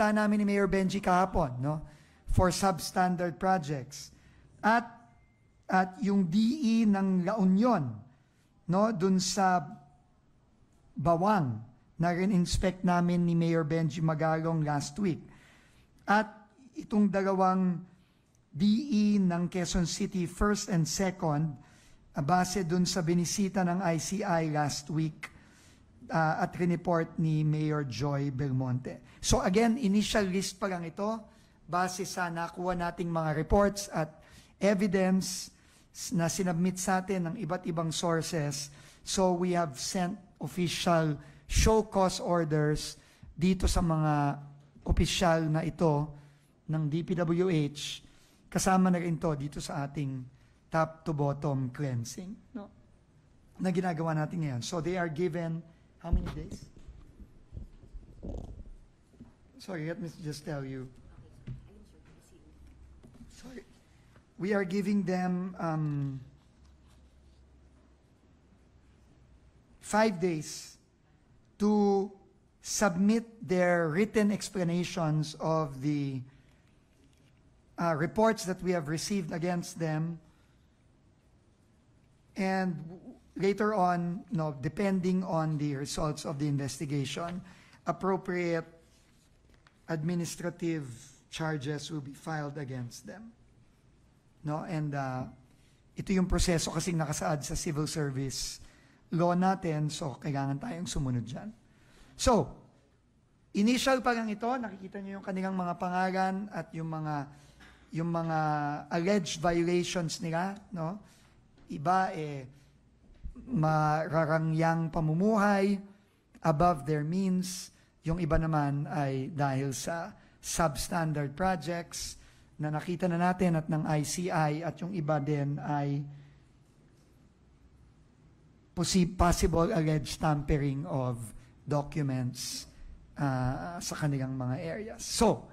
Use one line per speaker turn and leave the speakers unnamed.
pinunta namin ni Mayor Benji kahapon, no? For substandard projects. At yung DE ng La Union, no? Dun sa Bawang, na rin-inspect namin ni Mayor Benji Magalong last week. At itong dalawang DE ng Quezon City, first and second, base dun sa binisita ng ICI last week, at report ni Mayor Joy Belmonte. So again, initial list pa lang ito, base sa nakuha nating mga reports at evidence na sinabmit sa atin ng iba't ibang sources. So we have sent official show cause orders dito sa mga opisyal na ito ng DPWH, kasama na rin to dito sa ating top to bottom cleansing, no? Na ginagawa natin ngayon. So they are given how many days? Sorry, let me just tell you. Sorry. We are giving them 5 days to submit their written explanations of the reports that we have received against them. And later on, no, depending on the results of the investigation, appropriate administrative charges will be filed against them. No, and ito yung proseso kasing nakasaad sa civil service law natin, so kailangan tayong sumunod dyan. So, initial pa lang ito, nakikita niyo yung kanilang mga pangalan at yung mga alleged violations nila, no? Iba mararangyang pamumuhay, above their means. Yung iba naman ay dahil sa substandard projects na nakita na natin at ng ICI, at yung iba din ay possible alleged tampering of documents sa kanilang mga areas. So,